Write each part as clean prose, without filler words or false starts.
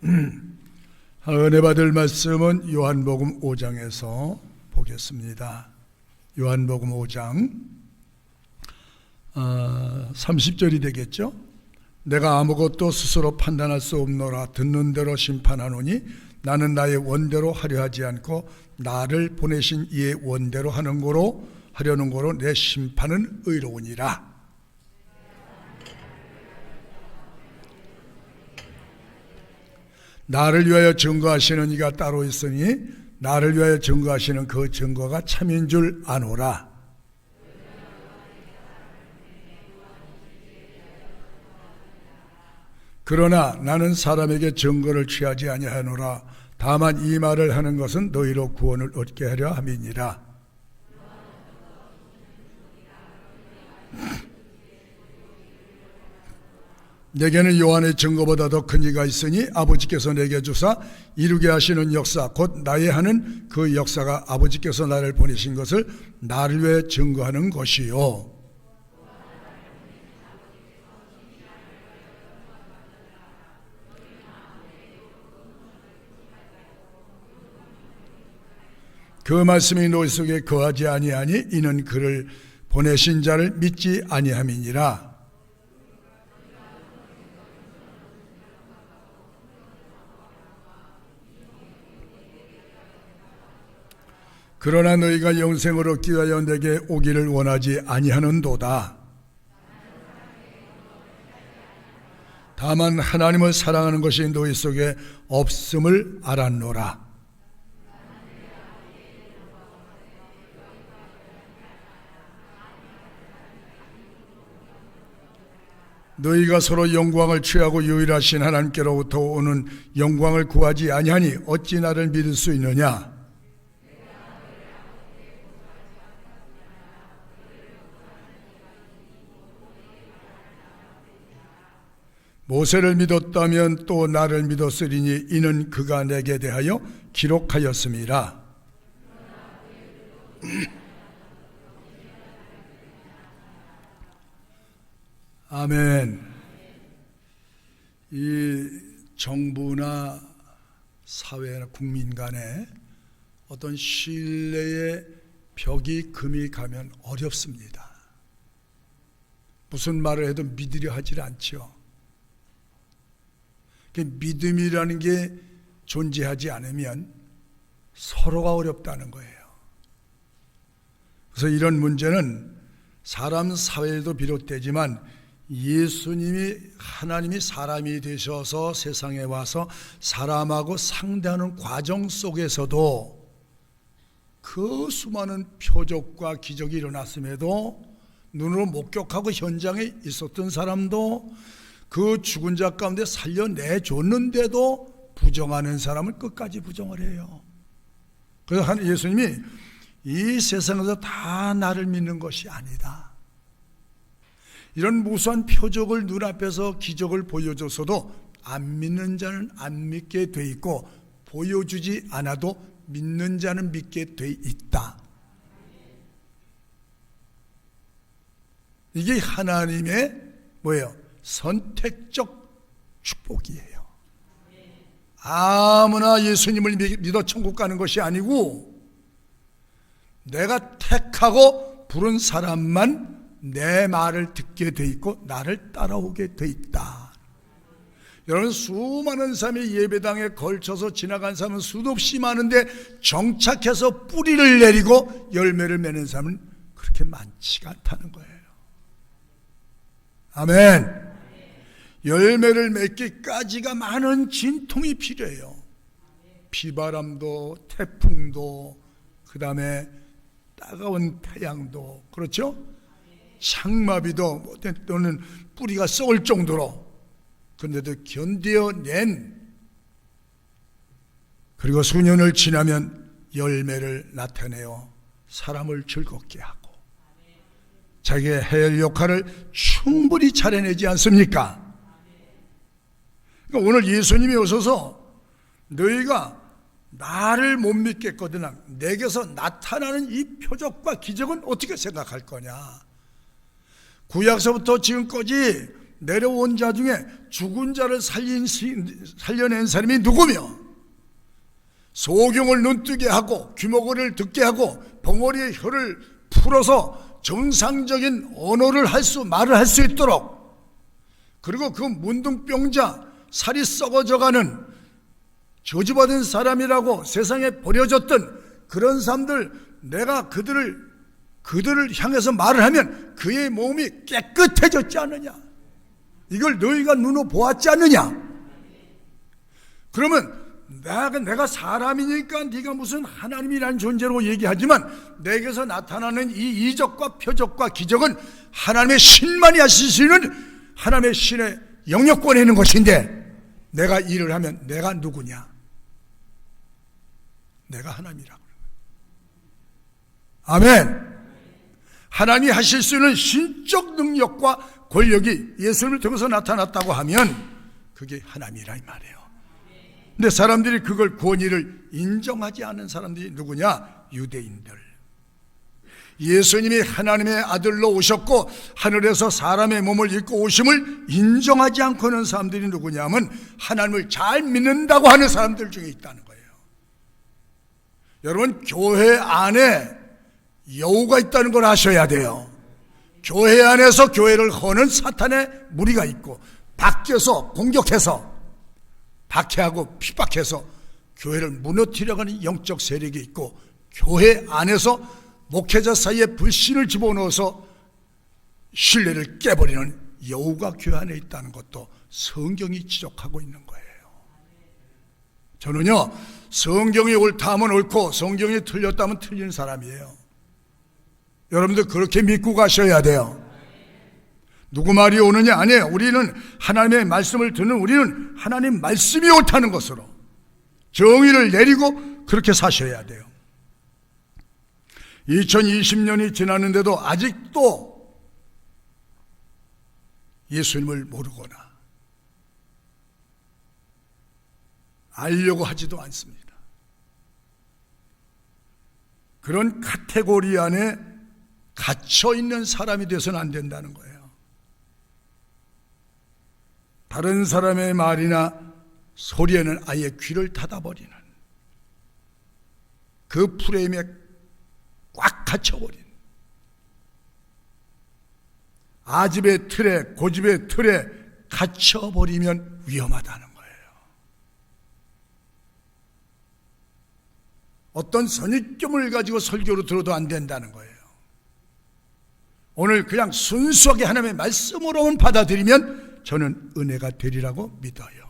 은혜 받을 말씀은 요한복음 5장에서 보겠습니다. 요한복음 5장 30절이 되겠죠. 내가 아무것도 스스로 판단할 수 없노라. 듣는 대로 심판하노니 나는 나의 원대로 하려 하지 않고 나를 보내신 이의 원대로 하려는 거로 내 심판은 의로우니라. 나를 위하여 증거하시는 이가 따로 있으니 나를 위하여 증거하시는 그 증거가 참인 줄 아노라. 그러나 나는 사람에게 증거를 취하지 아니하노라. 다만 이 말을 하는 것은 너희로 구원을 얻게 하려 함이니라. 내게는 요한의 증거보다 더 큰 이가 있으니 아버지께서 내게 주사 이루게 하시는 역사 곧 나의 하는 그 역사가 아버지께서 나를 보내신 것을 나를 위해 증거하는 것이요. 그 말씀이 너희 속에 거하지 아니하니 이는 그를 보내신 자를 믿지 아니함이니라. 그러나 너희가 영생을 얻기 위하여 내게 오기를 원하지 아니하는도다. 다만 하나님을 사랑하는 것이 너희 속에 없음을 알았노라. 너희가 서로 영광을 취하고 유일하신 하나님께로부터 오는 영광을 구하지 아니하니 어찌 나를 믿을 수 있느냐. 모세를 믿었다면 또 나를 믿었으리니 이는 그가 내게 대하여 기록하였음이라. 아멘. 이 정부나 사회나 국민 간에 어떤 신뢰의 벽이 금이 가면 어렵습니다. 무슨 말을 해도 믿으려 하질 않죠. 믿음이라는 게 존재하지 않으면 서로가 어렵다는 거예요. 그래서 이런 문제는 사람 사회에도 비롯되지만 예수님이 하나님이 사람이 되셔서 세상에 와서 사람하고 상대하는 과정 속에서도 그 수많은 표적과 기적이 일어났음에도 눈으로 목격하고 현장에 있었던 사람도 그 죽은 자 가운데 살려내줬는데도 부정하는 사람을 끝까지 부정을 해요. 그래서 예수님이 이 세상에서 다 나를 믿는 것이 아니다. 이런 무수한 표적을 눈앞에서 기적을 보여줘서도 안 믿는 자는 안 믿게 돼 있고 보여주지 않아도 믿는 자는 믿게 돼 있다. 이게 하나님의 뭐예요? 선택적 축복이에요. 아무나 예수님을 믿어 천국 가는 것이 아니고 내가 택하고 부른 사람만 내 말을 듣게 돼 있고 나를 따라오게 돼 있다. 여러분, 수많은 사람이 예배당에 걸쳐서 지나간 사람은 수도 없이 많은데 정착해서 뿌리를 내리고 열매를 맺는 사람은 그렇게 많지가 않다는 거예요. 아멘. 열매를 맺기까지가 많은 진통이 필요해요. 비바람도 태풍도 그 다음에 따가운 태양도 그렇죠? 장마비도 또는 뿌리가 썩을 정도로 그런데도 견뎌낸 그리고 수년을 지나면 열매를 나타내어 사람을 즐겁게 하고 자기의 해열 역할을 충분히 차려내지 않습니까? 그러니까 오늘 예수님이 오셔서 너희가 나를 못 믿겠거든 내게서 나타나는 이 표적과 기적은 어떻게 생각할 거냐. 구약서부터 지금까지 내려온 자 중에 죽은 자를 살려낸 사람이 누구며, 소경을 눈뜨게 하고 귀머거리를 듣게 하고 벙어리의 혀를 풀어서 정상적인 언어를 말을 할 수 있도록, 그리고 그 문둥병자, 살이 썩어져가는 저주받은 사람이라고 세상에 버려졌던 그런 사람들, 내가 그들을 향해서 말을 하면 그의 몸이 깨끗해졌지 않느냐? 이걸 너희가 눈으로 보았지 않느냐? 그러면 내가 사람이니까 네가 무슨 하나님이라는 존재로 얘기하지만, 내게서 나타나는 이 이적과 표적과 기적은 하나님의 신만이 하실 수 있는 하나님의 신의 영역권에 있는 것인데, 내가 일을 하면 내가 누구냐? 내가 하나님이라고. 아멘. 하나님이 하실 수 있는 신적 능력과 권력이 예수님을 통해서 나타났다고 하면 그게 하나님이라 이 말이에요. 근데 사람들이 그걸 권위를 인정하지 않은 사람들이 누구냐? 유대인들. 예수님이 하나님의 아들로 오셨고 하늘에서 사람의 몸을 입고 오심을 인정하지 않고 있는 사람들이 누구냐면, 하나님을 잘 믿는다고 하는 사람들 중에 있다는 거예요. 여러분, 교회 안에 여우가 있다는 걸 아셔야 돼요. 교회 안에서 교회를 허는 사탄의 무리가 있고, 밖에서 공격해서 박해하고 핍박해서 교회를 무너뜨리려고 하는 영적 세력이 있고, 교회 안에서 목회자 사이에 불신을 집어넣어서 신뢰를 깨버리는 여우가 교회 안에 있다는 것도 성경이 지적하고 있는 거예요. 저는요, 성경이 옳다 하면 옳고 성경이 틀렸다 하면 틀린 사람이에요. 여러분들 그렇게 믿고 가셔야 돼요. 누구 말이 옳으냐? 아니에요. 우리는 하나님의 말씀을 듣는, 우리는 하나님 말씀이 옳다는 것으로 정의를 내리고 그렇게 사셔야 돼요. 2020년이 지났는데도 아직도 예수님을 모르거나 알려고 하지도 않습니다. 그런 카테고리 안에 갇혀있는 사람이 되어서는 안 된다는 거예요. 다른 사람의 말이나 소리에는 아예 귀를 닫아버리는, 그 프레임에 꽉 갇혀버린, 아집의 틀에, 고집의 틀에 갇혀버리면 위험하다는 거예요. 어떤 선입견을 가지고 설교로 들어도 안 된다는 거예요. 오늘 그냥 순수하게 하나님의 말씀으로만 받아들이면 저는 은혜가 되리라고 믿어요.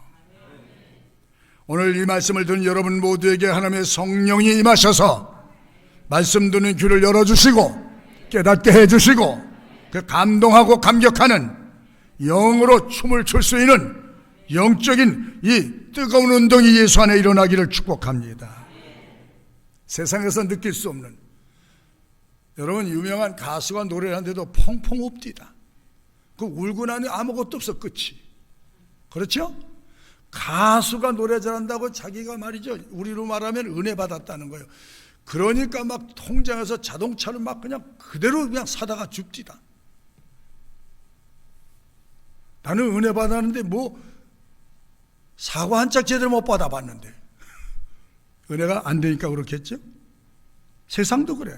오늘 이 말씀을 듣는 여러분 모두에게 하나님의 성령이 임하셔서 말씀 듣는 귀를 열어주시고 깨닫게 해주시고, 그 감동하고 감격하는 영으로 춤을 출 수 있는 영적인 이 뜨거운 운동이 예수 안에 일어나기를 축복합니다. 세상에서 느낄 수 없는, 여러분 유명한 가수가 노래를 하는데도 펑펑 웁디다. 그 울고 나니 아무것도 없어, 끝이. 그렇죠? 가수가 노래 잘한다고 자기가 말이죠, 우리로 말하면 은혜 받았다는 거예요. 그러니까 막 통장에서 자동차를 막 그냥 그대로 그냥 사다가 줍디다. 나는 은혜 받았는데 뭐 사과 한 짝 제대로 못 받아봤는데 은혜가 안 되니까 그렇겠죠? 세상도 그래.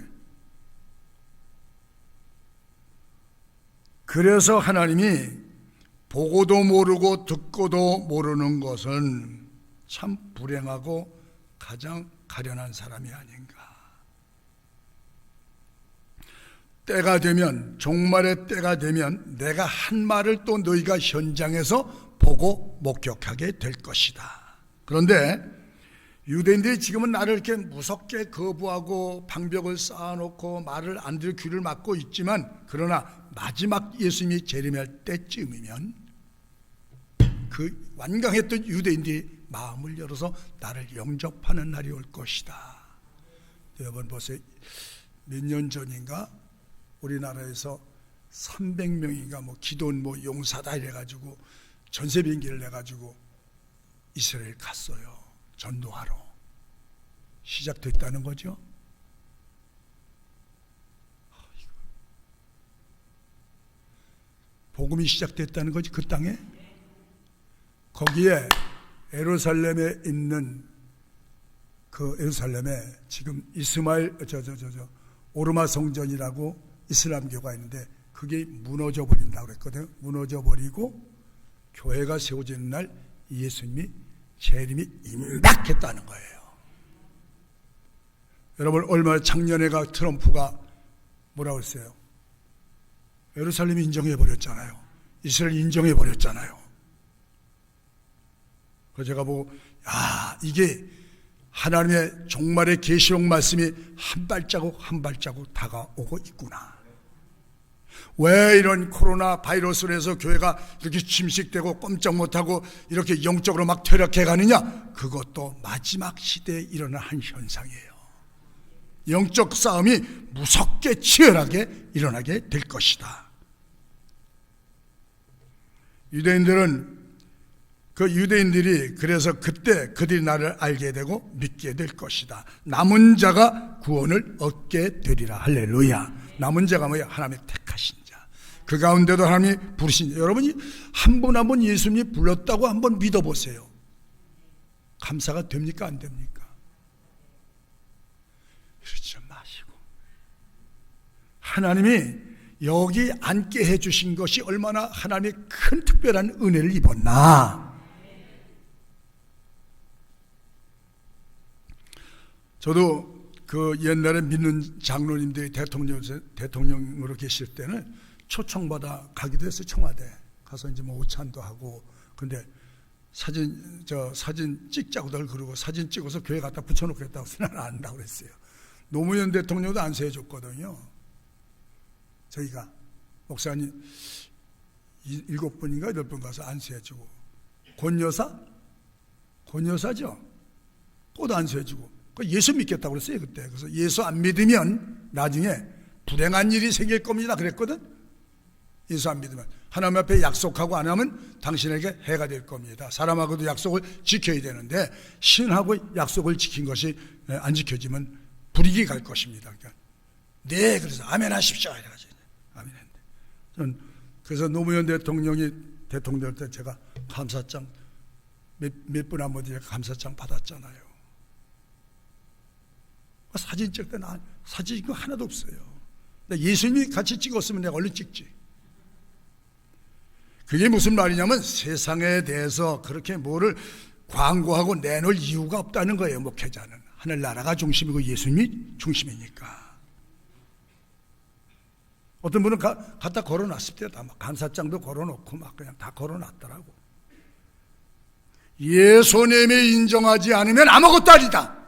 그래서 하나님이 보고도 모르고 듣고도 모르는 것은 참 불행하고 가장 가련한 사람이 아닌가. 때가 되면, 종말의 때가 되면 내가 한 말을 또 너희가 현장에서 보고 목격하게 될 것이다. 그런데 유대인들이 지금은 나를 이렇게 무섭게 거부하고 방벽을 쌓아놓고 말을 안 들을 귀를 막고 있지만, 그러나 마지막 예수님이 재림할 때쯤이면 그 완강했던 유대인들이 마음을 열어서 나를 영접하는 날이 올 것이다. 여러분 보세요. 몇 년 전인가 우리나라에서 300명인가 뭐 기도원 뭐 용사다 이래가지고 전세 비행기를 내가지고 이스라엘 갔어요. 전도하러. 시작됐다는 거죠. 복음이 시작됐다는 거지, 그 땅에. 거기에 예루살렘에 있는 그 예루살렘에 지금 이스마엘 오르마 성전이라고 이슬람교가 있는데 그게 무너져 버린다고 그랬거든요. 무너져 버리고 교회가 세워지는 날 예수님이 재림이 임박했다는 거예요. 여러분, 얼마나 작년에가 트럼프가 뭐라고 했어요? 예루살렘 인정해 버렸잖아요. 이스라엘 인정해 버렸잖아요. 그래서 제가 보고 이게 하나님의 종말의 계시록 말씀이 한 발자국 한 발자국 다가오고 있구나. 왜 이런 코로나 바이러스로 해서 교회가 이렇게 침식되고 꼼짝 못하고 이렇게 영적으로 막 퇴락해 가느냐? 그것도 마지막 시대에 일어난 한 현상이에요. 영적 싸움이 무섭게 치열하게 일어나게 될 것이다. 유대인들이 그래서 그때 그들이 나를 알게 되고 믿게 될 것이다. 남은 자가 구원을 얻게 되리라. 할렐루야. 남은 자가 뭐야? 하나님의 택하신 자. 그 가운데도 하나님이 부르신 자. 여러분이 한 분 한 분 예수님이 불렀다고 한번 믿어보세요. 감사가 됩니까? 안 됩니까? 그러지 마시고 하나님이 여기 앉게 해주신 것이 얼마나 하나님의 큰 특별한 은혜를 입었나. 저도 그 옛날에 믿는 장로님들이 대통령으로 계실 때는 초청받아 가기도 했어요. 청와대 가서 이제 뭐 오찬도 하고. 근데 사진 찍자고들 그러고 사진 찍어서 교회 갖다 붙여놓고 그랬다고 나는 안 한다고 그랬어요. 노무현 대통령도 안수해줬거든요. 저희가 목사님 7분인가 8분 가서 안수해주고, 권여사죠. 또 안수해주고. 예수 믿겠다고 그랬어요 그때. 그래서 예수 안 믿으면 나중에 불행한 일이 생길 겁니다 그랬거든. 예수 안 믿으면 하나님 앞에 약속하고 안 하면 당신에게 해가 될 겁니다. 사람하고도 약속을 지켜야 되는데 신하고 약속을 지킨 것이 안 지켜지면 불이익이 갈 것입니다. 그러니까 네, 그래서 아멘 하십시오 이래가지고 아멘 했는데, 저는 그래서 노무현 대통령이 대통령 때 제가 감사장 몇 분 안 보니 감사장 받았잖아요. 사진 찍을 때 나 사진 찍은 거 하나도 없어요. 예수님이 같이 찍었으면 내가 얼른 찍지. 그게 무슨 말이냐면 세상에 대해서 그렇게 뭐를 광고하고 내놓을 이유가 없다는 거예요. 목회자는 하늘나라가 중심이고 예수님이 중심이니까. 어떤 분은 갖다 걸어놨을 때다 막 감사장도 걸어놓고 막 그냥 다 걸어놨더라고. 예수님이 인정하지 않으면 아무것도 아니다.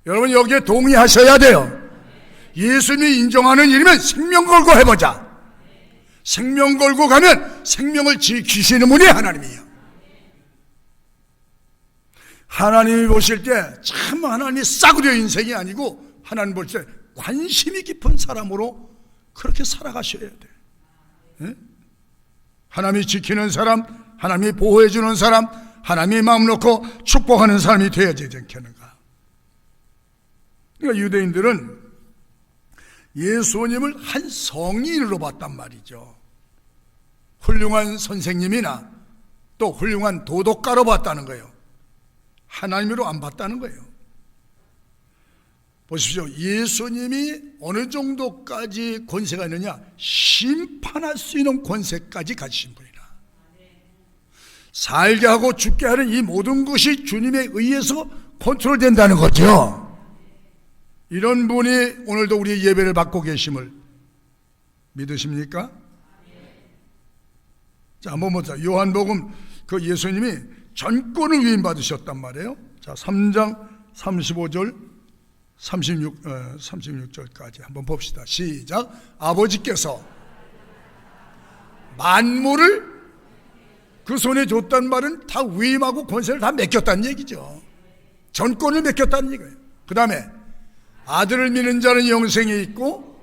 여러분 여기에 동의하셔야 돼요. 예수님이 인정하는 일이면 생명 걸고 해보자. 생명 걸고 가면 생명을 지키시는 분이 하나님이에요. 하나님이 보실 때 참 하나님이 싸구려 인생이 아니고 하나님 볼 때 관심이 깊은 사람으로 그렇게 살아가셔야 돼. 네? 하나님이 지키는 사람, 하나님이 보호해 주는 사람, 하나님이 마음 놓고 축복하는 사람이 되어야지 않겠는가. 그러니까 유대인들은 예수님을 한 성인으로 봤단 말이죠. 훌륭한 선생님이나 또 훌륭한 도덕가로 봤다는 거예요. 하나님으로 안 봤다는 거예요. 보십시오. 예수님이 어느 정도까지 권세가 있느냐? 심판할 수 있는 권세까지 가지신 분이라. 살게 하고 죽게 하는 이 모든 것이 주님에 의해서 컨트롤된다는 거죠. 이런 분이 오늘도 우리 예배를 받고 계심을 믿으십니까? 자, 한번 보자. 요한복음 그 예수님이 전권을 위임받으셨단 말이에요. 자, 3장 35절 36절까지 한번 봅시다. 시작. 아버지께서 만물을 그 손에 줬단 말은 다 위임하고 권세를 다 맡겼다는 얘기죠. 전권을 맡겼다는 얘기예요. 그 다음에 아들을 믿는 자는 영생이 있고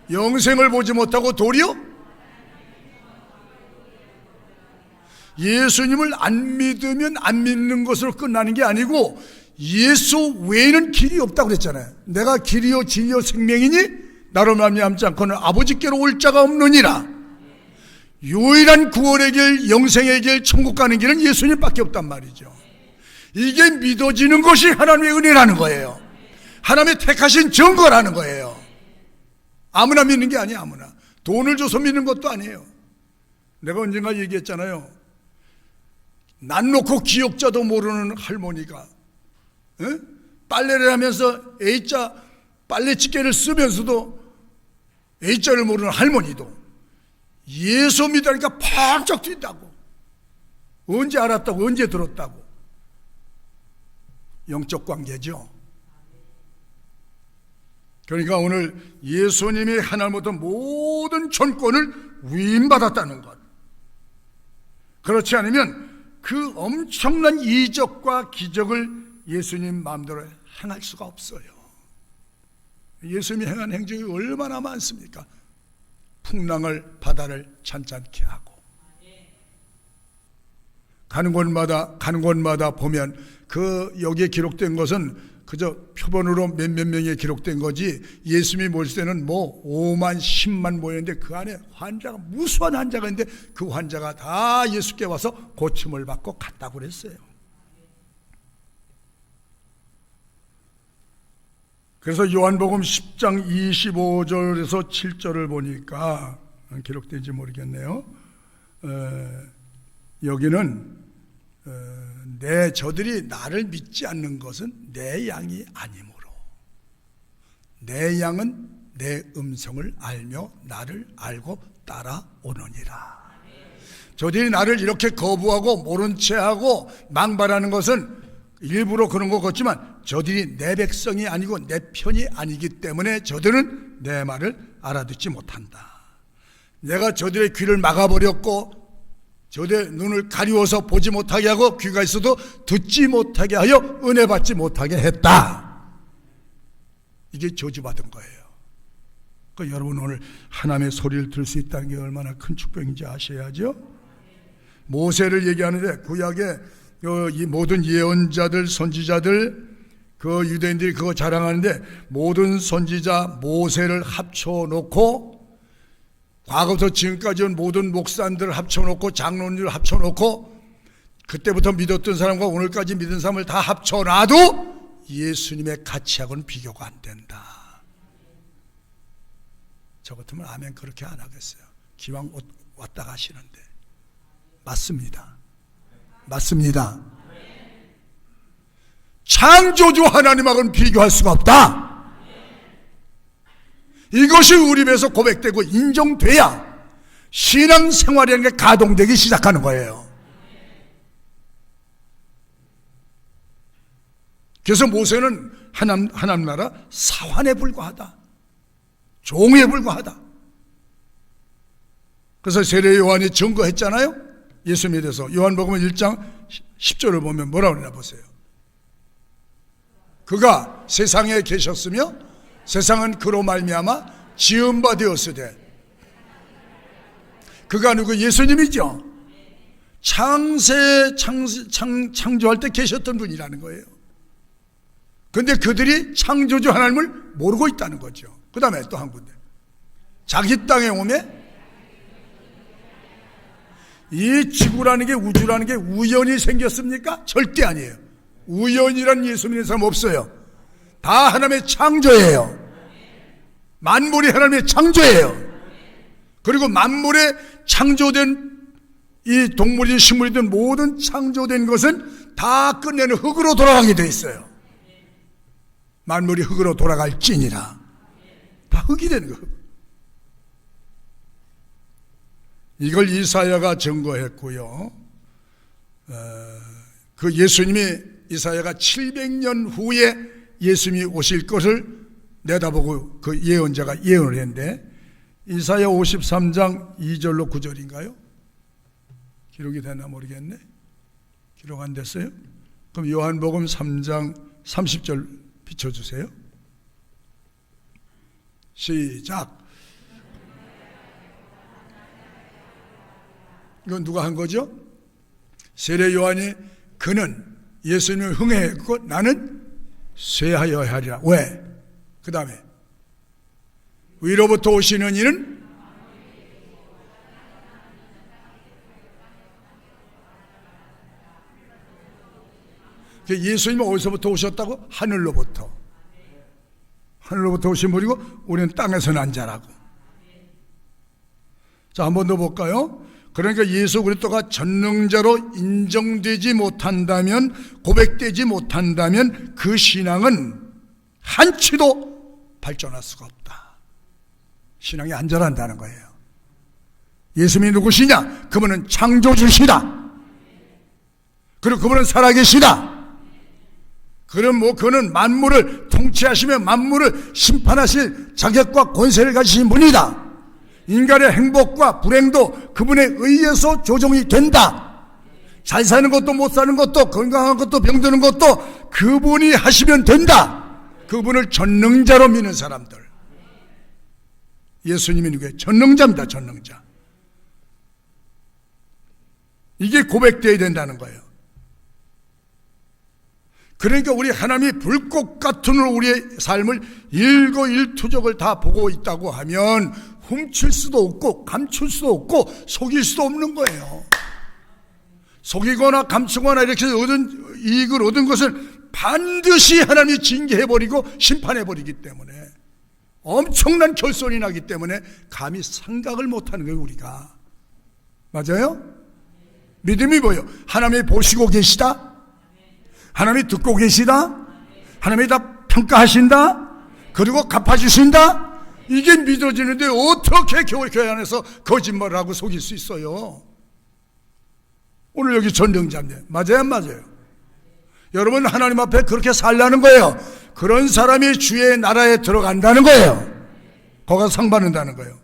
영생을 보지 못하고 도리어 예수님을 안 믿으면 안 믿는 것으로 끝나는 게 아니고 예수 외에는 길이 없다고 그랬잖아요. 내가 길이요 진리요 생명이니 나로 말미암지 않고는 아버지께로 올 자가 없느니라. 유일한 구원의 길, 영생의 길, 천국 가는 길은 예수님밖에 없단 말이죠. 이게 믿어지는 것이 하나님의 은혜라는 거예요. 하나님의 택하신 증거라는 거예요. 아무나 믿는 게 아니에요. 아무나 돈을 줘서 믿는 것도 아니에요. 내가 언젠가 얘기했잖아요. 난 놓고 기억자도 모르는 할머니가 빨래를 하면서 A자 빨래집게를 쓰면서도 A자를 모르는 할머니도 예수 믿으니까 펄쩍 뛴다고. 언제 알았다고, 언제 들었다고. 영적 관계죠. 그러니까 오늘 예수님이 하나님부터 모든 전권을 위임받았다는 것. 그렇지 않으면 그 엄청난 이적과 기적을 예수님 마음대로 행할 수가 없어요. 예수님이 행한 행적이 얼마나 많습니까? 풍랑을, 바다를 잔잔케 하고, 가는 곳마다 보면 그 여기에 기록된 것은 그저 표본으로 몇몇 명에 기록된 거지, 예수님이 모실 때는 뭐 5만 10만 모였는데 그 안에 환자가, 무수한 환자가 있는데 그 환자가 다 예수께 와서 고침을 받고 갔다고 그랬어요. 그래서 요한복음 10장 25절에서 7절을 보니까, 기록된지 모르겠네요. 여기는 저들이 나를 믿지 않는 것은 내 양이 아니므로 내 양은 내 음성을 알며 나를 알고 따라오느니라. 저들이 나를 이렇게 거부하고 모른 채하고 망발하는 것은 일부러 그런 것 같지만 저들이 내 백성이 아니고 내 편이 아니기 때문에 저들은 내 말을 알아듣지 못한다. 내가 저들의 귀를 막아버렸고 저들의 눈을 가리워서 보지 못하게 하고 귀가 있어도 듣지 못하게 하여 은혜 받지 못하게 했다. 이게 저주받은 거예요. 그러니까 여러분 오늘 하나님의 소리를 들을 수 있다는 게 얼마나 큰 축복인지 아셔야죠. 모세를 얘기하는데 구약에 이 모든 예언자들, 선지자들, 그 유대인들이 그거 자랑하는데 모든 선지자 모세를 합쳐놓고 과거부터 지금까지 온 모든 목사님들을 합쳐놓고 장로님들을 합쳐놓고 그때부터 믿었던 사람과 오늘까지 믿은 사람을 다 합쳐놔도 예수님의 가치하고는 비교가 안 된다. 저 같으면 아멘 그렇게 안 하겠어요. 기왕 왔다 가시는데. 맞습니다. 맞습니다. 창조주 하나님하고는 비교할 수가 없다. 이것이 우리 입에서 고백되고 인정돼야 신앙생활이라는 게 가동되기 시작하는 거예요. 그래서 모세는 하나님 나라 사환에 불과하다, 종에 불과하다. 그래서 세례 요한이 증거했잖아요. 예수님에 대해서 요한복음 1장 10절을 보면 뭐라고 그러나 보세요. 그가 세상에 계셨으며 세상은 그로 말미암아 지은 바 되었으되. 그가 누구? 예수님이죠. 창조할 때 계셨던 분이라는 거예요. 그런데 그들이 창조주 하나님을 모르고 있다는 거죠. 그 다음에 또 한 군데 자기 땅에 오면 이 지구라는 게, 우주라는 게 우연히 생겼습니까? 절대 아니에요. 우연이란 예수 믿는 사람 없어요. 다 하나님의 창조예요. 만물이 하나님의 창조예요. 그리고 만물에 창조된 이 동물이든 식물이든 모든 창조된 것은 다 끝내는 흙으로 돌아가게 돼 있어요. 만물이 흙으로 돌아갈지니라. 다 흙이 되는 거예요. 이걸 이사야가 증거했고요. 그 예수님이, 이사야가 700년 후에 예수님이 오실 것을 내다보고 그 예언자가 예언을 했는데, 이사야 53장 2절로 9절인가요? 기록이 됐나 모르겠네. 기록 안 됐어요? 그럼 요한복음 3장 30절 비춰주세요. 시작. 이건 누가 한 거죠? 세례 요한이, 그는 예수님을 흥해했고 나는 쇠하여 하리라. 왜? 그 다음에 위로부터 오시는 이는 예수님은 어디서부터 오셨다고? 하늘로부터. 하늘로부터 오신 분이고 우리는 땅에서 난 자라고. 자, 한 번 더 볼까요? 그러니까 예수 그리스도가 전능자로 인정되지 못한다면, 고백되지 못한다면 그 신앙은 한치도 발전할 수가 없다. 신앙이 안 자란다는 거예요. 예수님이 누구시냐? 그분은 창조주시다. 그리고 그분은 살아계시다. 그는 만물을 통치하시며 만물을 심판하실 자격과 권세를 가지신 분이다. 인간의 행복과 불행도 그분에 의해서 조정이 된다. 잘 사는 것도 못 사는 것도 건강한 것도 병드는 것도 그분이 하시면 된다. 그분을 전능자로 믿는 사람들. 예수님이 누구예요? 전능자입니다. 전능자. 이게 고백되어야 된다는 거예요. 그러니까 우리 하나님이 불꽃 같은 우리의 삶을 일거일투족을 다 보고 있다고 하면 훔칠 수도 없고 감출 수도 없고 속일 수도 없는 거예요. 속이거나 감추거나 이렇게 이익을 얻은 것을 반드시 하나님이 징계해버리고 심판해버리기 때문에 엄청난 결손이 나기 때문에 감히 생각을 못하는 거예요. 우리가. 맞아요? 믿음이 뭐예요? 하나님이 보시고 계시다? 하나님이 듣고 계시다? 하나님이 다 평가하신다? 그리고 갚아주신다? 이게 믿어지는데 어떻게 교회 안에서 거짓말을 하고 속일 수 있어요? 오늘 여기 전능자인데 맞아요? 안 맞아요? 여러분 하나님 앞에 그렇게 살라는 거예요. 그런 사람이 주의 나라에 들어간다는 거예요. 거기서 상 받는다는 거예요.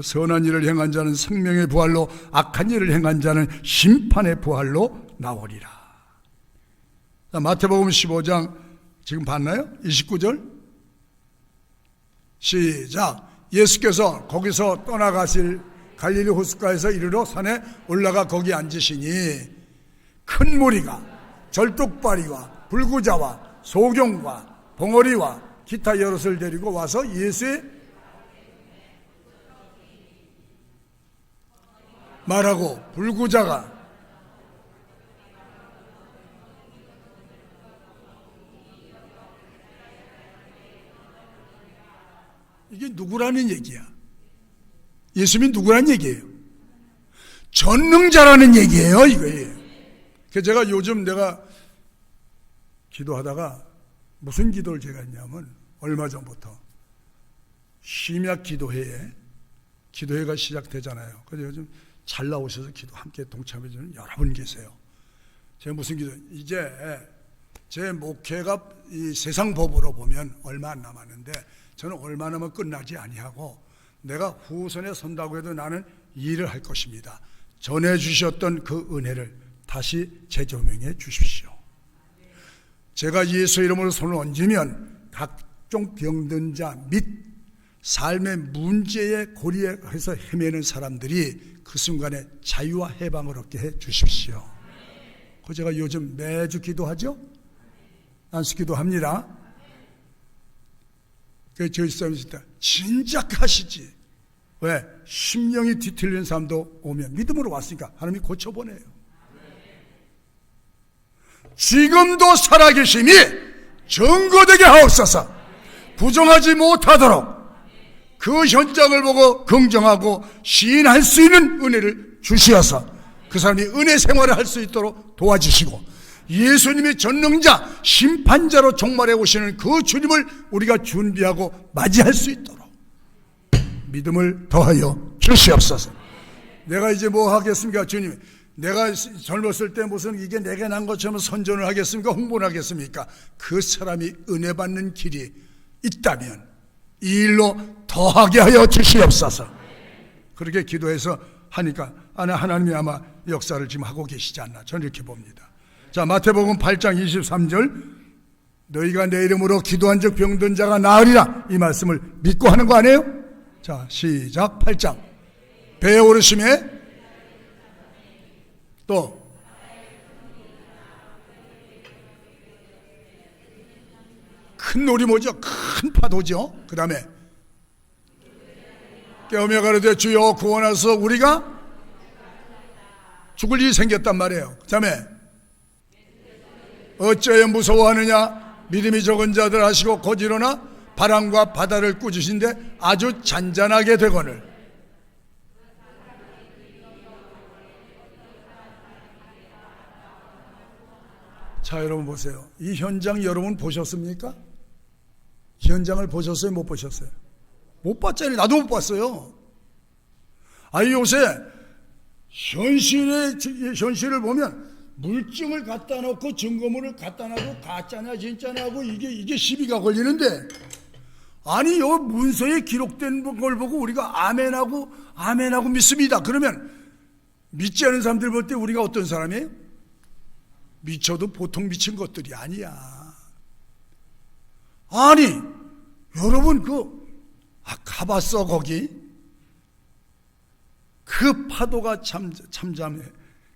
선한 일을 행한 자는 생명의 부활로, 악한 일을 행한 자는 심판의 부활로 나오리라. 자, 마태복음 15장 지금 봤나요? 29절 시작. 예수께서 거기서 떠나가실 갈릴리 호숫가에서 이르러 산에 올라가 거기 앉으시니 큰 무리가 절뚝발이와 불구자와 소경과 봉어리와 기타 여럿을 데리고 와서 예수의 말하고, 불구자가 이게 누구라는 얘기야? 예수님이 누구라는 얘기예요? 전능자라는 얘기예요, 이거예요. 그래서 제가 요즘 내가 기도하다가 무슨 기도를 제가 했냐면 얼마 전부터 심야 기도회가 시작되잖아요. 그래서 요즘 잘 나오셔서 기도 함께 동참해 주는 여러분 계세요. 제가 무슨 기도, 이제 제 목회가 이 세상 법으로 보면 얼마 안 남았는데 저는 얼마 남아 끝나지 아니하고 내가 후손에 선다고 해도 나는 일을 할 것입니다. 전해주셨던 그 은혜를 다시 재조명해 주십시오. 제가 예수 이름으로 손을 얹으면 각종 병든 자 및 삶의 문제의 고리에서 헤매는 사람들이 그 순간에 자유와 해방을 얻게 해 주십시오. 그 제가 요즘 매주 기도하죠? 안수기도 합니다. 그래서 저희 사람이 진작 하시지. 왜? 심령이 뒤틀린 사람도 오면 믿음으로 왔으니까 하나님이 고쳐보내요. 지금도 살아계심이 증거되게 하옵소서. 부정하지 못하도록 그 현장을 보고 긍정하고 시인할 수 있는 은혜를 주시어서 그 사람이 은혜 생활을 할 수 있도록 도와주시고, 예수님이 전능자 심판자로 종말해 오시는 그 주님을 우리가 준비하고 맞이할 수 있도록 믿음을 더하여 주시옵소서. 내가 이제 뭐 하겠습니까? 주님, 내가 젊었을 때 무슨 이게 내게 난 것처럼 선전을 하겠습니까? 홍보를 하겠습니까? 그 사람이 은혜 받는 길이 있다면 이 일로 더하게 하여 주시옵소서. 그렇게 기도해서 하니까 하나님이 아마 역사를 지금 하고 계시지 않나, 저는 이렇게 봅니다. 자, 마태복음 8장 23절, 너희가 내 이름으로 기도한 적 병든 자가 나으리라, 이 말씀을 믿고 하는 거 아니에요? 자, 시작. 8장. 배에 오르심에 또 큰 놀이 뭐죠? 큰 파도죠. 그 다음에 깨우며 가로되 주여 구원하소서 우리가 죽을 일이 생겼단 말이에요. 그 다음에 어찌하여 무서워하느냐 믿음이 적은 자들 하시고 곧 일어나 바람과 바다를 꾸짖으신데 아주 잔잔하게 되거늘. 자, 여러분 보세요. 이 현장 여러분 보셨습니까? 이 현장을 보셨어요? 못 보셨어요? 못 봤잖아요. 나도 못 봤어요. 아니 요새 현실을 보면 물증을 갖다 놓고 증거물을 갖다 놔도 가짜냐 진짜냐 하고 이게 시비가 걸리는데, 아니 요 문서에 기록된 걸 보고 우리가 아멘하고 믿습니다. 그러면 믿지 않은 사람들 볼 때 우리가 어떤 사람이에요? 미쳐도 보통 미친 것들이 아니야. 아니 여러분 가봤어? 거기 그 파도가 참잠해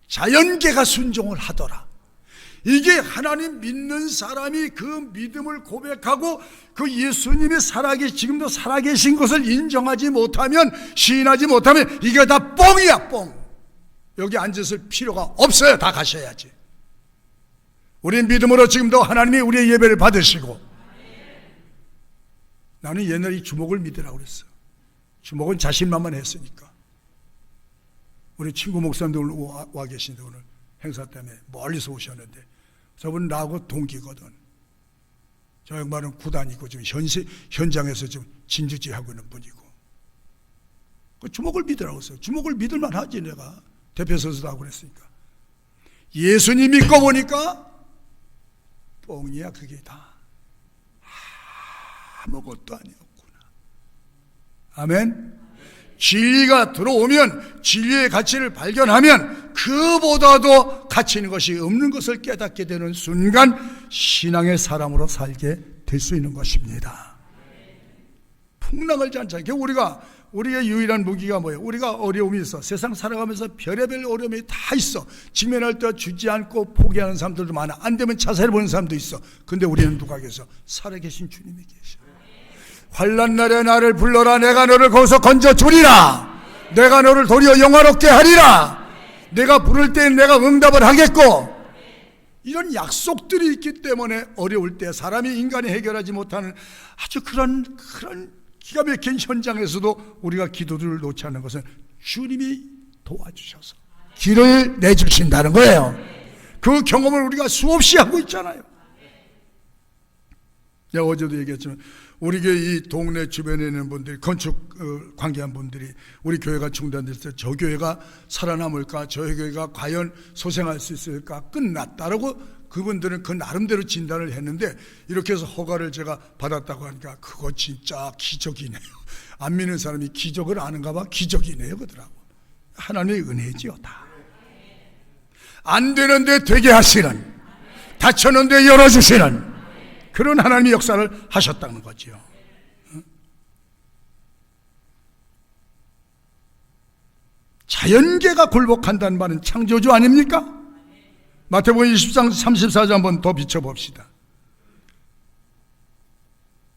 자연계가 순종을 하더라. 이게 하나님 믿는 사람이 그 믿음을 고백하고 그 예수님이 지금도 살아계신 것을 인정하지 못하면, 시인하지 못하면 이게 다 뻥이야, 뻥. 여기 앉으실 필요가 없어요. 다 가셔야지. 우리 믿음으로 지금도 하나님이 우리의 예배를 받으시고. 나는 옛날에 이 주목을 믿으라고 그랬어. 주목은 자신만만했으니까. 우리 친구 목사님들 오늘 와 계신데 오늘 행사 때문에 멀리서 오셨는데 저분 나하고 동기거든. 저 양반은 구단이고 지금 현장에서 지금 진주지하고 있는 분이고. 그 주목을 믿으라고 했어요. 주목을 믿을만 하지. 내가 대표 선수도 하고 그랬으니까. 예수님 믿고 보니까 뻥이야. 그게 다 아무것도 아니었구나. 아멘. 진리가 들어오면, 진리의 가치를 발견하면 그보다도 가치 있는 것이 없는 것을 깨닫게 되는 순간 신앙의 사람으로 살게 될 수 있는 것입니다. 풍랑을 잔치하게 우리의 유일한 무기가 뭐예요? 우리가 어려움이 있어. 세상 살아가면서 별의별 어려움이 다 있어. 직면할 때 주지 않고 포기하는 사람들도 많아. 안 되면 자살해 보는 사람도 있어. 근데 우리는 누가 계셔? 살아계신 주님이 계셔. 환난 날에 나를 불러라. 내가 너를 거기서 건져주리라. 내가 너를 도리어 영화롭게 하리라. 내가 부를 때 내가 응답을 하겠고. 이런 약속들이 있기 때문에 어려울 때 인간이 해결하지 못하는 아주 그런 기가 막힌 현장에서도 우리가 기도를 놓지 않는 것은 주님이 도와주셔서 길을 내주신다는 거예요. 그 경험을 우리가 수없이 하고 있잖아요. 내가 어제도 얘기했지만 우리 교회 이 동네 주변에 있는 분들이, 건축 관계한 분들이 우리 교회가 중단됐을 때 저 교회가 살아남을까, 저 교회가 과연 소생할 수 있을까, 끝났다라고 그분들은 그 나름대로 진단을 했는데, 이렇게 해서 허가를 제가 받았다고 하니까 그거 진짜 기적이네요. 안 믿는 사람이 기적을 아는가 봐. 기적이네요 그러더라고. 하나님의 은혜지요. 다 안 되는데 되게 하시는, 닫혔는데 열어주시는 그런 하나님의 역사를 하셨다는 거죠. 자연계가 굴복한다는 말은 창조주 아닙니까? 마태복음 20장 34절 한번 더 비춰봅시다.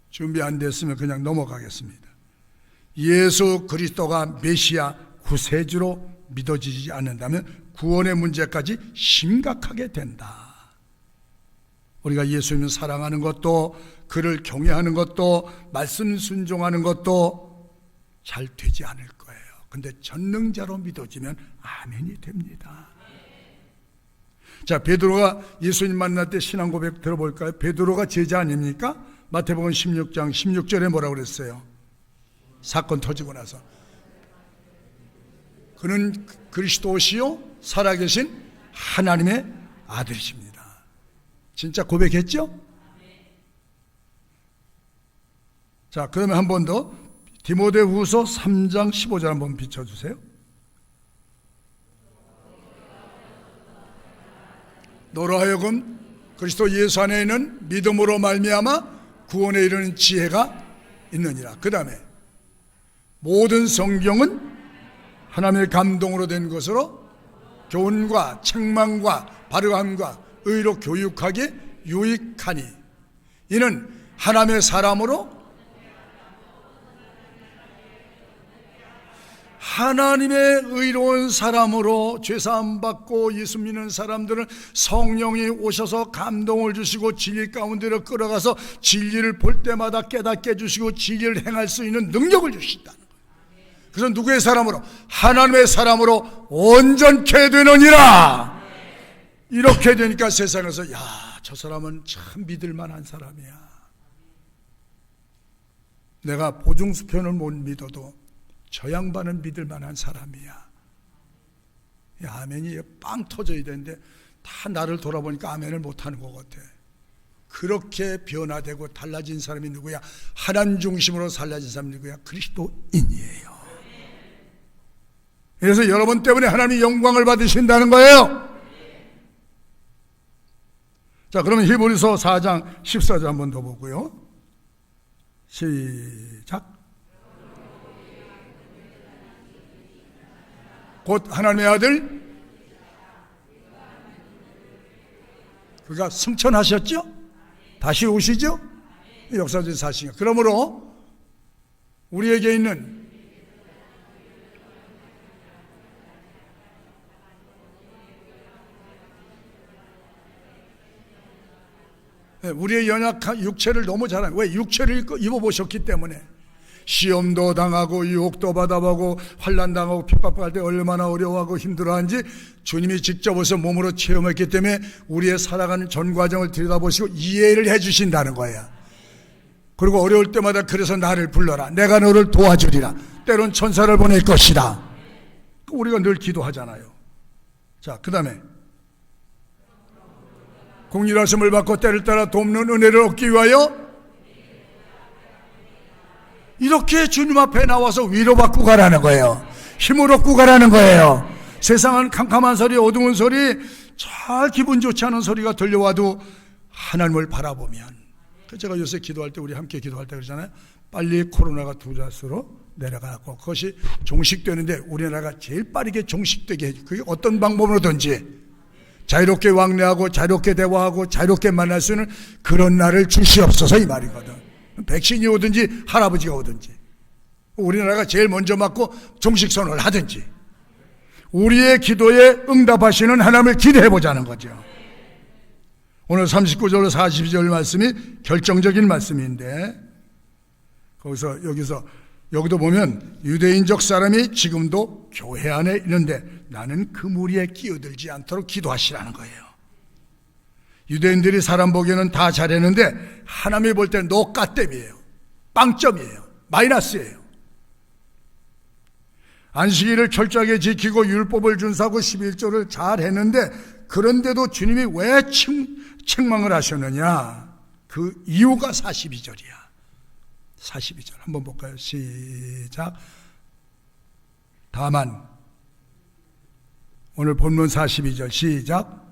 준비 안 됐으면 그냥 넘어가겠습니다. 예수 그리스도가 메시아 구세주로 믿어지지 않는다면 구원의 문제까지 심각하게 된다. 우리가 예수님을 사랑하는 것도, 그를 경외하는 것도, 말씀 순종하는 것도 잘 되지 않을 거예요. 근데 전능자로 믿어지면 아멘이 됩니다. 자, 베드로가 예수님 만날 때 신앙 고백 들어볼까요? 베드로가 제자 아닙니까? 마태복음 16장 16절에 뭐라고 그랬어요? 사건 터지고 나서 그는 그리스도시요 살아계신 하나님의 아들이십니다. 진짜 고백했죠? 자, 그러면 한 번 더 디모데후서 3장 15절 한번 비춰주세요. 너로 하여금 그리스도 예수 안에 있는 믿음으로 말미암아 구원에 이르는 지혜가 있느니라. 그 다음에 모든 성경은 하나님의 감동으로 된 것으로 교훈과 책망과 바르함과 의로 교육하게 유익하니 이는 하나님의 사람으로 하나님의 의로운 사람으로 죄사함 받고 예수 믿는 사람들은 성령이 오셔서 감동을 주시고 진리 가운데로 끌어가서 진리를 볼 때마다 깨닫게 해주시고 진리를 행할 수 있는 능력을 주신다는 거예요. 그래서 누구의 사람으로? 하나님의 사람으로 온전케 되느니라. 이렇게 되니까 세상에서 야, 저 사람은 참 믿을 만한 사람이야. 내가 보증수표는 못 믿어도 저 양반은 믿을 만한 사람이야. 아멘이 빵 터져야 되는데 다 나를 돌아보니까 아멘을 못하는 것 같아. 그렇게 변화되고 달라진 사람이 누구야? 하나님 중심으로 달라진 사람이 누구야? 그리스도인이에요. 그래서 여러분 때문에 하나님이 영광을 받으신다는 거예요. 자, 그러면 히브리서 4장 14절 한 번 더 보고요. 시작. 곧 하나님의 아들 그가 승천하셨죠? 다시 오시죠? 역사적인 사실이에요. 그러므로 우리에게 있는 우리의 연약한 육체를 너무 잘 알아요. 왜? 육체를 입어보셨기 때문에. 시험도 당하고 유혹도 받아보고 환난 당하고 핍박할 때 얼마나 어려워하고 힘들어하는지 주님이 직접 오셔서 몸으로 체험했기 때문에 우리의 살아가는 전 과정을 들여다보시고 이해를 해주신다는 거예요. 그리고 어려울 때마다 그래서 나를 불러라. 내가 너를 도와주리라. 때론 천사를 보낼 것이다. 우리가 늘 기도하잖아요. 자, 그 다음에 공의하심을 받고 때를 따라 돕는 은혜를 얻기 위하여 이렇게 주님 앞에 나와서 위로받고 가라는 거예요. 힘을 얻고 가라는 거예요. 세상은 캄캄한 소리, 어두운 소리, 잘 기분 좋지 않은 소리가 들려와도 하나님을 바라보면, 제가 요새 기도할 때 우리 함께 기도할 때 그러잖아요. 빨리 코로나가 두자스로 내려가고 그것이 종식되는데 우리나라가 제일 빠르게 종식되게 해주고, 그게 어떤 방법으로든지 자유롭게 왕래하고 자유롭게 대화하고 자유롭게 만날 수 있는 그런 날을 주시옵소서, 이 말이거든. 백신이 오든지 할아버지가 오든지 우리나라가 제일 먼저 맞고 종식선언을 하든지 우리의 기도에 응답하시는 하나님을 기대해보자는 거죠. 오늘 39절 42절 말씀이 결정적인 말씀인데, 여기도 보면 유대인적 사람이 지금도 교회 안에 있는데 나는 그 무리에 끼어들지 않도록 기도하시라는 거예요. 유대인들이 사람 보기에는 다 잘했는데 하나님이 볼 때는 노까땜이에요. 빵점이에요. 마이너스예요. 안식일을 철저하게 지키고 율법을 준수하고 11조를 잘했는데 그런데도 주님이 왜 책망을 하셨느냐? 그 이유가 42절이야. 42절 한번 볼까요? 시작. 다만, 오늘 본문 42절 시작.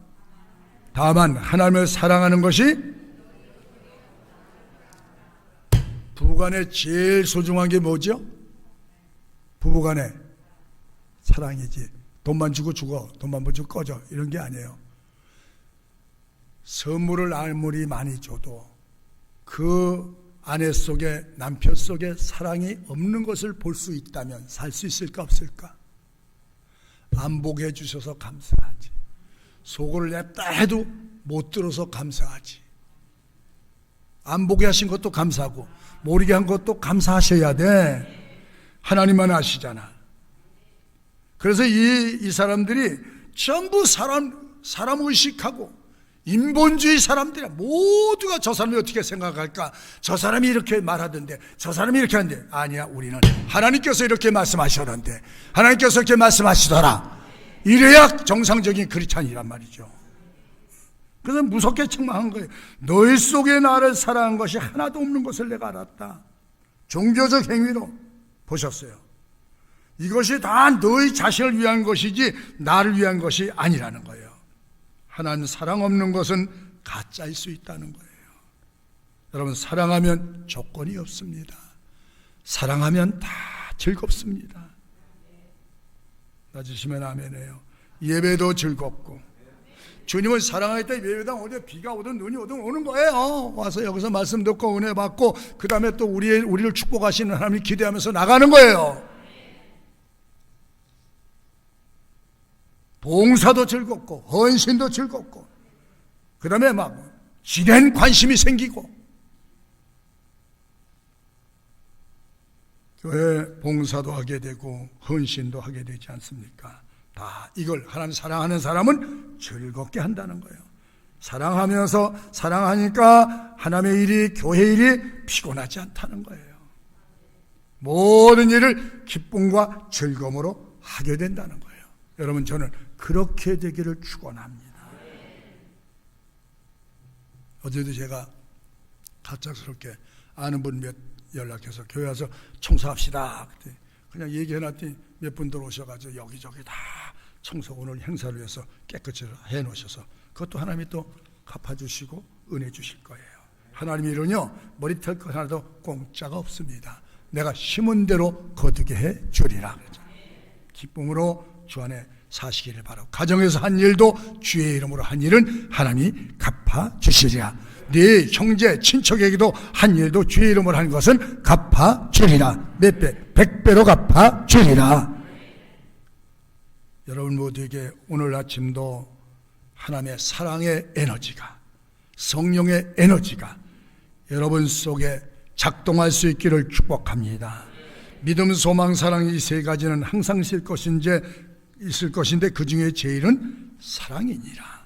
다만 하나님을 사랑하는 것이 부부간에 제일 소중한 게 뭐죠? 부부간에 사랑이지. 돈만 주고 죽어, 돈만 주고 꺼져, 이런 게 아니에요. 선물을 아무리 많이 줘도 그 아내 속에, 남편 속에 사랑이 없는 것을 볼 수 있다면 살 수 있을까 없을까? 안 보게 해주셔서 감사하지. 속을 냈다 해도 못 들어서 감사하지. 안 보게 하신 것도 감사하고 모르게 한 것도 감사하셔야 돼. 하나님만 아시잖아. 그래서 이 사람들이 전부 사람 의식하고 인본주의 사람들이야. 모두가 저 사람이 어떻게 생각할까? 저 사람이 이렇게 말하던데, 저 사람이 이렇게 하는데. 아니야, 우리는 하나님께서 이렇게 말씀하셨는데, 하나님께서 이렇게 말씀하시더라. 이래야 정상적인 크리스찬이란 말이죠. 그래서 무섭게 책망한 거예요. 너희 속에 나를 사랑한 것이 하나도 없는 것을 내가 알았다. 종교적 행위로 보셨어요. 이것이 다 너희 자신을 위한 것이지 나를 위한 것이 아니라는 거예요. 하나님 사랑 없는 것은 가짜일 수 있다는 거예요. 여러분, 사랑하면 조건이 없습니다. 사랑하면 다 즐겁습니다. 낮으시면 아멘해요. 예배도 즐겁고, 주님을 사랑할 때 예배당 오늘 비가 오든 눈이 오든 오는 거예요. 와서 여기서 말씀 듣고 은혜 받고 그 다음에 또 우리를 축복하시는 하나님을 기대하면서 나가는 거예요. 봉사도 즐겁고 헌신도 즐겁고 그 다음에 막 지된 관심이 생기고 교회 봉사도 하게 되고 헌신도 하게 되지 않습니까? 다 이걸 하나님 사랑하는 사람은 즐겁게 한다는 거예요. 사랑하니까 하나님의 일이, 교회 일이 피곤하지 않다는 거예요. 모든 일을 기쁨과 즐거움으로 하게 된다는 거예요. 여러분, 저는 그렇게 되기를 축원합니다. 어제도 제가 갑작스럽게 아는 분 몇 연락해서 교회 와서 청소합시다. 그때 그냥 얘기해놨더니 몇 분들 오셔가지고 여기저기 다 청소, 오늘 행사를 위해서 깨끗이 해놓으셔서 그것도 하나님이 또 갚아주시고 은혜 주실 거예요. 하나님의 일은요, 머리털 것 하나도 공짜가 없습니다. 내가 심은 대로 거두게 해 주리라. 기쁨으로 주 안에 사시기를 바라고, 가정에서 한 일도 주의 이름으로 한 일은 하나님이 갚아주시리라. 네 형제 친척에게도 한 일도 주의 이름으로 한 것은 갚아주리라. 몇 배? 100배로 갚아주리라. 여러분 모두에게 오늘 아침도 하나님의 사랑의 에너지가, 성령의 에너지가 여러분 속에 작동할 수 있기를 축복합니다. 믿음, 소망, 사랑 이 세 가지는 항상 있을 것인데 그 중에 제일은 사랑이니라.